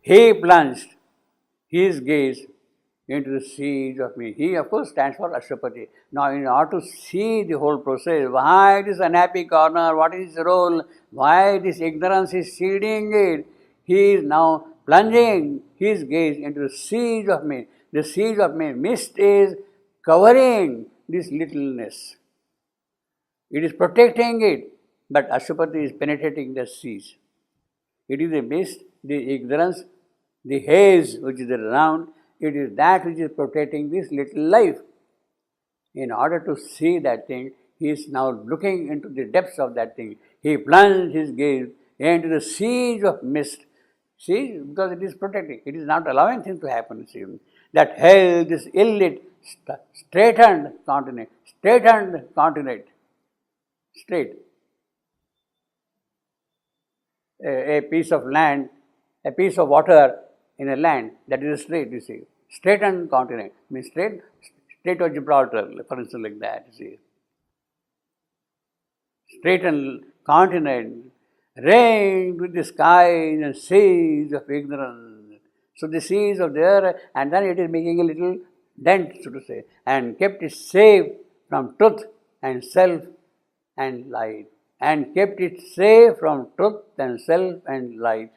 he plunged his gaze into the seeds of me. He, of course, stands for Ashwapati. Now, in order to see the whole process, why this unhappy corner, what is his role, why this ignorance is seeding it, he is now plunging his gaze into the seeds of me. The seeds of me. Mist is covering this littleness. It is protecting it, but Ashwapati is penetrating the seeds. It is the mist, the ignorance, the haze which is around. It is that which is protecting this little life. In order to see that thing, he is now looking into the depths of that thing. He plunged his gaze into the seeds of mist. See, because it is protecting. It is not allowing things to happen. See, that held this illit, straightened continent. Straight. A piece of land, a piece of water in a land, that is straight, you see. Straightened continent, means Strait of Gibraltar, for instance, like that, you see. Straightened continent, reigned with the skies and seas of ignorance. So the seas of there, and then it is making a little dent, so to say, and kept it safe from truth and self and light. And kept it safe from truth and self and light.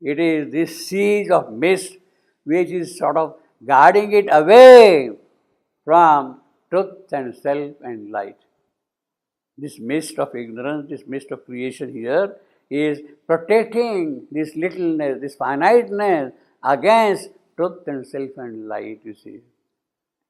It is this siege of mist which is sort of guarding it away from truth and self and light. This mist of ignorance, this mist of creation here is protecting this littleness, this finiteness against truth and self and light, you see.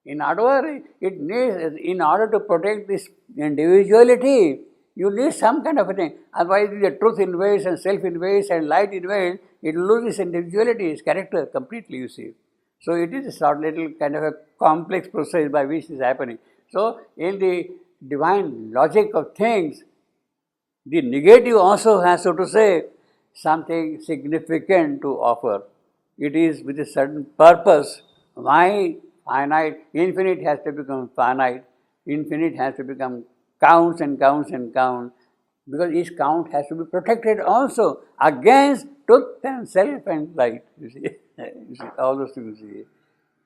In other words, it needs, in order to protect this individuality, you need some kind of a thing. Otherwise, the truth invades and self invades and light invades, it will lose its individuality, its character completely, you see. So it is a sort of little kind of a complex process by which this is happening. So in the divine logic of things, the negative also has, so to say, something significant to offer. It is with a certain purpose. Why finite? Infinite has to become finite. Infinite has to become counts and counts and counts, because each count has to be protected also against truth and self and light, you see. You see, all those things, you see.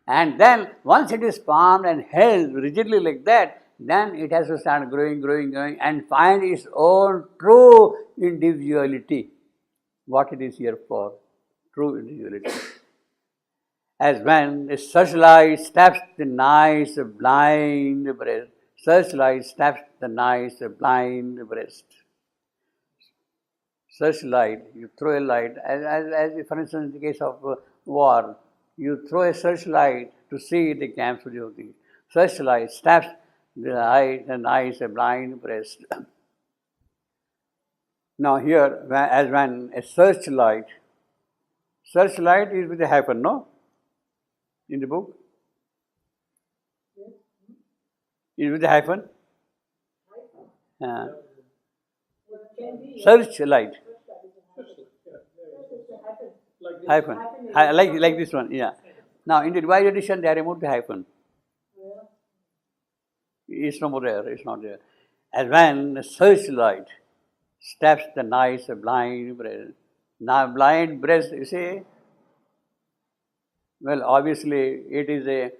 And then once it is formed and held rigidly like that, then it has to start growing and find its own true individuality, what it is here for, true individuality. As when a searchlight stabs the night's blind breast, searchlight stabs the night's blind breast. Searchlight, you throw a light, as for instance in the case of war, you throw a searchlight to see the camps of the things. Searchlight stabs the night's blind breast. Now here, as when a searchlight is with a hyphen, no? In the book? Is with a hyphen? Searchlight. Hyphen. Like this one, yeah. Now in the revised edition they have removed the hyphen. It's no more there, it's not there. As when a searchlight stabs the night's blind breast. Now blind breast, you see, well obviously it is a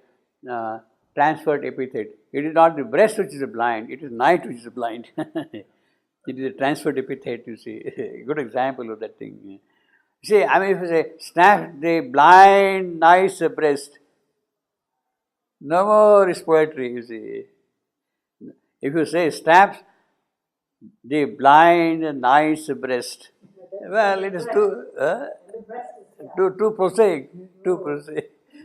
transferred epithet. It is not the breast which is blind, it is night which is blind. It is a transferred epithet, you see. Good example of that thing. You see, I mean, if you say, snap the blind night's breast, no more is poetry, you see. If you say, stabs the blind night's breast, well, it is too prosaic,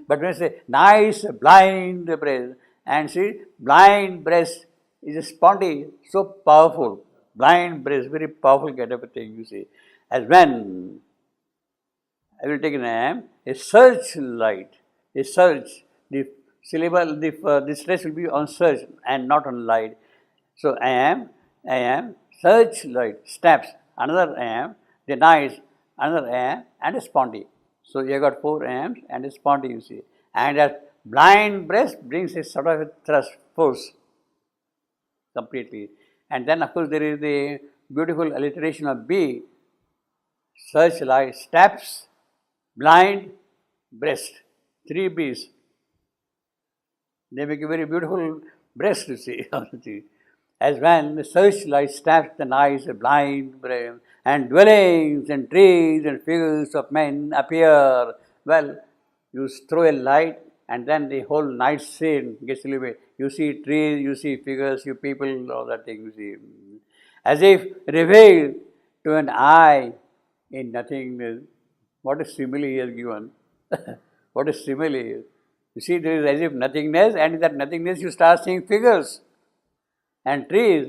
But when you say, nice blind breast, and see, blind breast is a spondy, so powerful. Blind breast, very powerful kind of a thing, you see. As when, I will take an name, a searchlight, a search, the syllable, the stress will be on search and not on light. So I am, searchlight, steps, another I am, the night, another I am, and a spondy. So you have got 4 amps and a spondy, you see. And that blind breast brings a sort of a thrust, force, completely. And then of course there is the beautiful alliteration of B, searchlight, steps blind breast, 3 B's. They make a very beautiful breast, you see. As when the searchlight stabs the night, a blind brain, and dwellings and trees and figures of men appear. Well, you throw a light, and then the whole night scene gets illuminated. You see trees, you see figures, you people, all that thing you see. As if revealed to an eye in nothingness. What a simile he has given. What a simile. You see, there is as if nothingness, and in that nothingness you start seeing figures and trees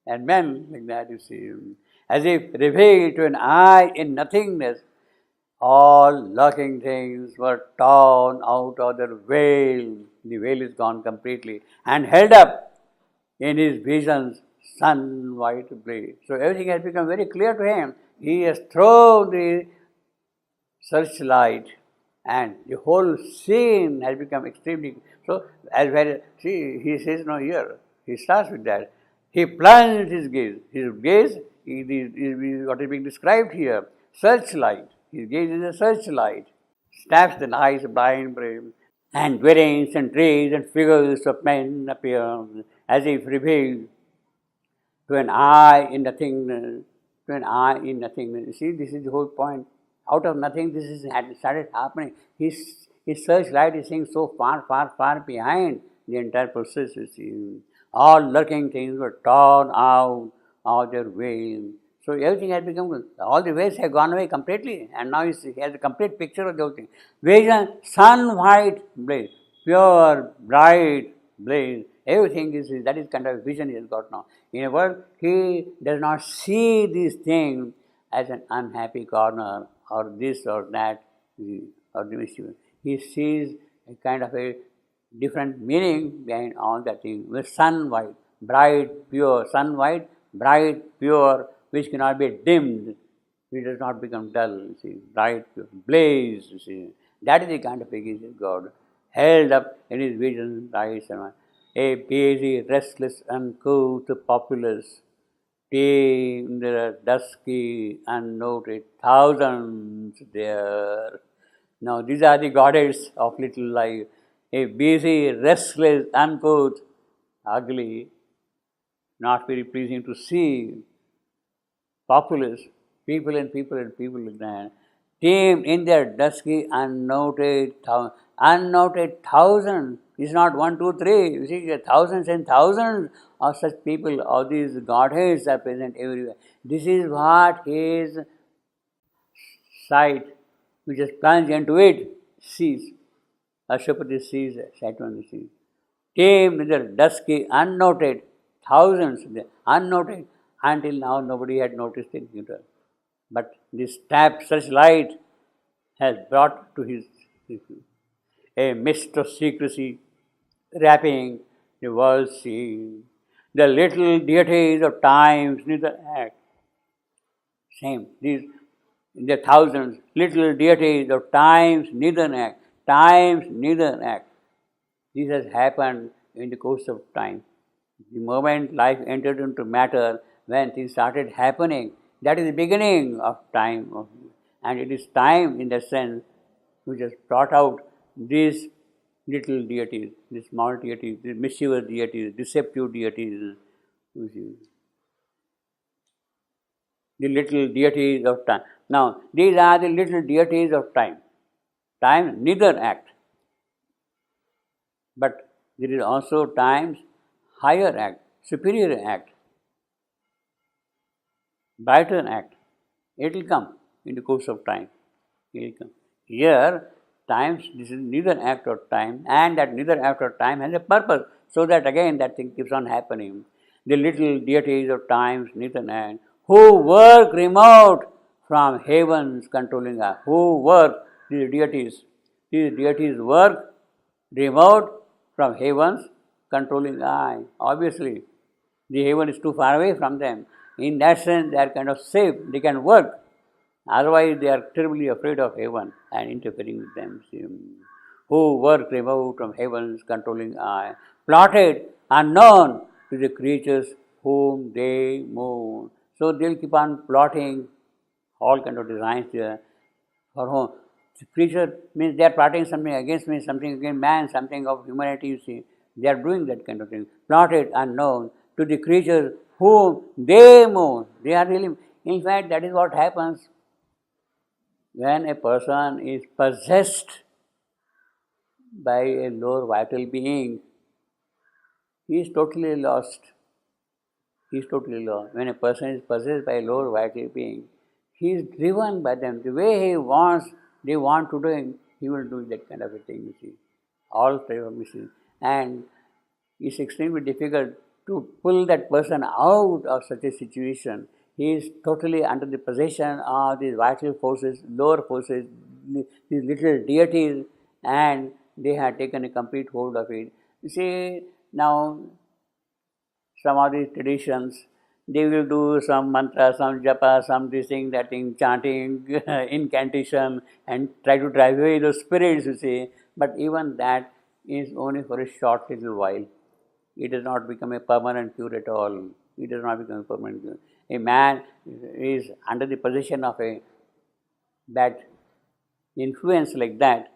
and men, like that you see. As if revealed to an eye in nothingness, all lurking things were torn out of their veil. The veil is gone completely, and held up in his visions sun white blaze. So everything has become very clear to him. He has thrown the searchlight, and the whole scene has become extremely. So, as well, see, he says no here. He starts with that. He plunged his gaze. His gaze is what is being described here. Searchlight. His gaze is a searchlight. Stabs the eyes blind brain, and dwellings and trees and figures of men appear, as if revealed to an eye in nothingness. To an eye in nothingness. You see, this is the whole point. Out of nothing, this is started happening. His searchlight is seeing so far, far, far behind the entire process. You see, all lurking things were torn out of their veil. So everything has become, all the veils have gone away completely, and now he has a complete picture of the whole thing. Vision, sun white blaze, pure, bright blaze. Everything is, that is kind of vision he has got now. In a word, he does not see these things as an unhappy corner, or this or that, or the mischief. He sees a kind of a different meaning behind all that thing. With sun white, bright, pure, sun white, bright, pure, which cannot be dimmed. It does not become dull, you see, bright, pure, blaze, you see. That is the kind of figure of God, held up in his vision, bright, a busy, restless, uncouth populace. In the dusky, unnoted thousands there. Now, these are the Godheads of little life. A busy, restless, uncouth, ugly, not very pleasing to see, populace, people and people and people like that, came in their dusky, unnoted thousands. It's not 1, 2, 3. You see, thousands and thousands of such people, all these Godheads are present everywhere. This is what his sight, which is plunged into it, sees. Ashwapati sees, Saitwani sees. Came in their dusky, unnoted, thousands, unnoted. Until now, nobody had noticed it. But this searchlight has brought to his a mist of secrecy wrapping the world scene. The little deities of times neither act. Same, these the thousands, little deities of times neither act. Times neither act. This has happened in the course of time. The moment life entered into matter, when things started happening, that is the beginning of time. And it is time, in that sense, which has brought out these little deities, these small deities, these mischievous deities, deceptive deities. The little deities of time. Now, these are the little deities of time. Time neither act. But there is also time's higher act, superior act, brighter act. It will come in the course of time. It will come. Here, times, this is neither act of time, and that neither act of time has a purpose, so that again that thing keeps on happening. The little deities of times, neither act, who work remote from heaven's controlling eye. Who work, these deities work remote from heaven's controlling eye. Obviously, the heaven is too far away from them. In that sense, they are kind of safe, they can work. Otherwise, they are terribly afraid of heaven and interfering with them. Who work remote from heaven's controlling eye, plotted unknown to the creatures whom they move. So they will keep on plotting all kind of designs there. For whom? creature means they are plotting something against me, something against man, something of humanity, you see. They are doing that kind of thing. Plotted unknown to the creatures whom they move. They are really, in fact, that is what happens when a person is possessed by a lower vital being. He is totally lost. He is totally lost. When a person is possessed by a lower vital being, he is driven by them. The way he wants, they want to do him, he will do that kind of a thing, you see. All type of machine. And it's extremely difficult to pull that person out of such a situation. He is totally under the possession of these vital forces, lower forces, these little deities, and they have taken a complete hold of it. You see, now some of these traditions, they will do some mantra, some japa, some this thing, that thing, chanting, incantation, and try to drive away those spirits, you see. But even that is only for a short little while. It does not become a permanent cure at all. It does not become a permanent cure. A man is under the possession of a bad influence like that.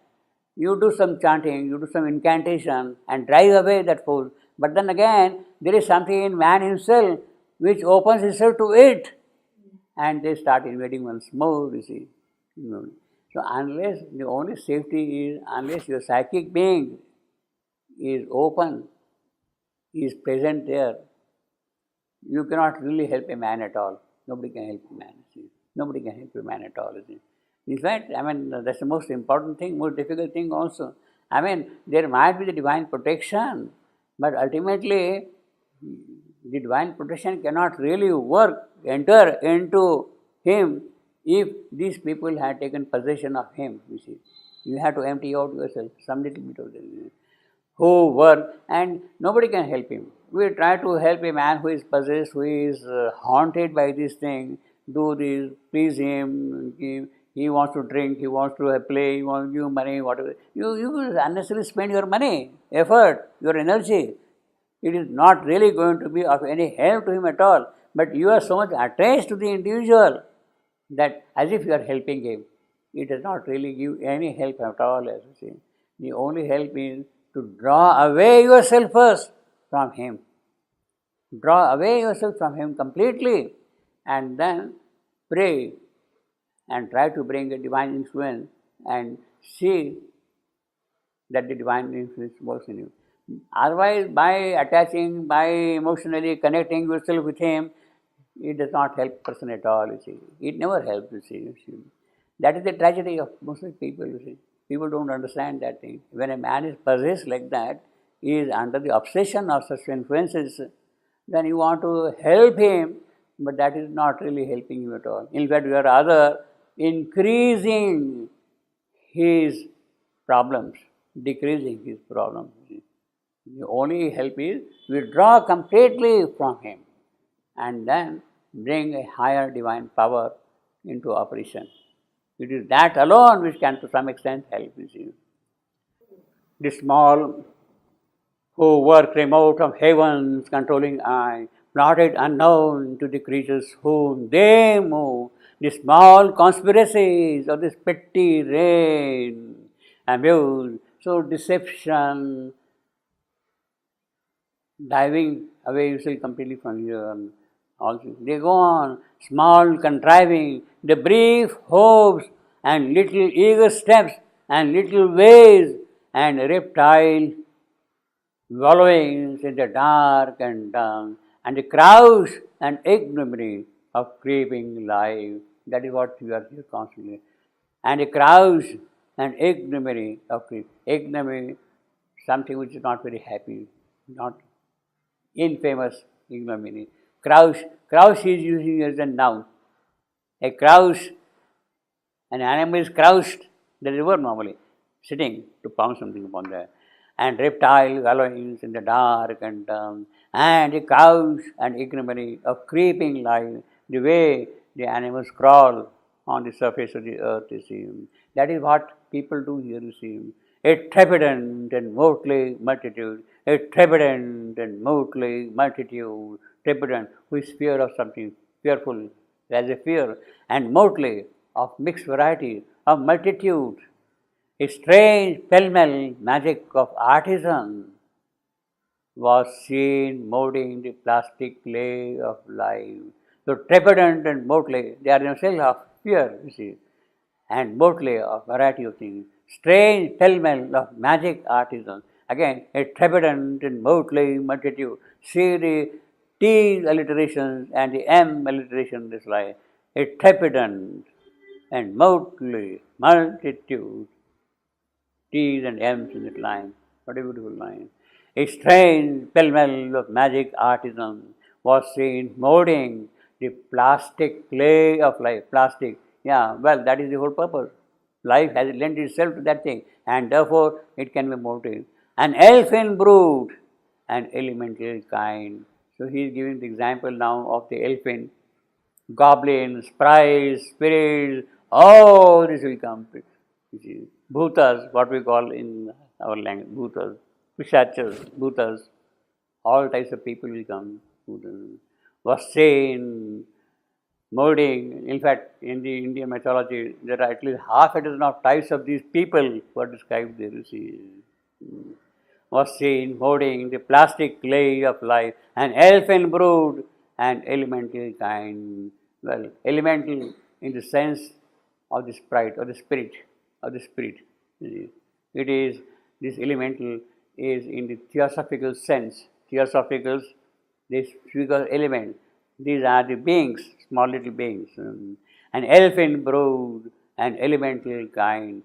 You do some chanting, you do some incantation and drive away that force. But then again, there is something in man himself which opens itself to it. And they start invading once more, you see. So unless, the only safety is, unless your psychic being is open, is present there, you cannot really help a man at all. Nobody can help a man, see. Nobody can help a man at all, see. In fact, that's the most important thing, most difficult thing also. There might be the divine protection, but ultimately, the divine protection cannot really enter into him if these people had taken possession of him, you see. You have to empty out yourself, some little bit of this, who work, and nobody can help him. We try to help a man who is possessed, who is haunted by this thing, do this, please him, he wants to drink, he wants to play, he wants to give money, whatever. You will unnecessarily spend your money, effort, your energy. It is not really going to be of any help to him at all. But you are so much attached to the individual that as if you are helping him. It does not really give any help at all, as you see. The only help is to draw away yourself first from him. Draw away yourself from him completely and then pray and try to bring a divine influence and see that the divine influence works in you. Otherwise, by attaching, by emotionally connecting yourself with him, it does not help person at all, you see. It never helps, you see. That is the tragedy of most of the people, you see. People don't understand that thing. When a man is possessed like that, he is under the obsession of such influences, then you want to help him, but that is not really helping you at all. In fact, you are rather increasing his problems, decreasing his problems. The only help is withdraw completely from him and then bring a higher divine power into operation. It is that alone which can to some extent help you. The small who work remote from heaven's controlling eye, plotted unknown to the creatures whom they move, the small conspiracies of this petty reign, abuse, so deception, diving away yourself completely from you. Also, they go on, small contriving, the brief hopes and little eager steps and little ways and reptile wallowings in the dark and dumb, and the crouch and ignominy of creeping life. That is what you are here constantly. And the crouch and ignominy of ignominy, something which is not very happy, not infamous ignominy. Crouch is using as a noun. A crouch, an animal is crouched, the river normally, sitting to pound something upon there. And reptile wallowings in the dark and dumb, and a crouch and ignominy of creeping life, the way the animals crawl on the surface of the earth, you see. That is what people do here, you see. A trepidant and motley multitude, a trepidant and motley multitude, trepidant, who is fear of something, fearful, there is a fear, and motley of mixed variety, of multitude, A strange pell-mell magic of artisans was seen molding the plastic clay of life. So trepidant and motley, they are themselves of fear, you see, and motley of variety of things. Strange pell-mell of magic artisans. Again, a trepidant and motley multitude. See the T alliterations and the M alliteration in this line. A trepidant and motley multitude. T's and M's in that line. What a beautiful line. A strange pell-mell of magic artisans was seen molding the plastic clay of life. Plastic, yeah, well, that is the whole purpose. Life has lent itself to that thing, and therefore it can be molded. An elfin brood, an elemental kind. So he is giving the example now of the elfin, goblins, sprites, spirits, all this will come. You see, bhutas, what we call in our language, bhutas, pishachas, bhutas, all types of people will come. Was seen molding. In fact, in the Indian mythology, there are at least half a dozen of types of these people who are described there. You see, was seen molding the plastic clay of life, an elfin brood, an elemental kind. Well, elemental in the sense of the sprite or the spirit of the spirit. It is this elemental is in the theosophical sense. Theosophicals, this physical element. These are the beings, small little beings. An elfin brood, an elemental kind.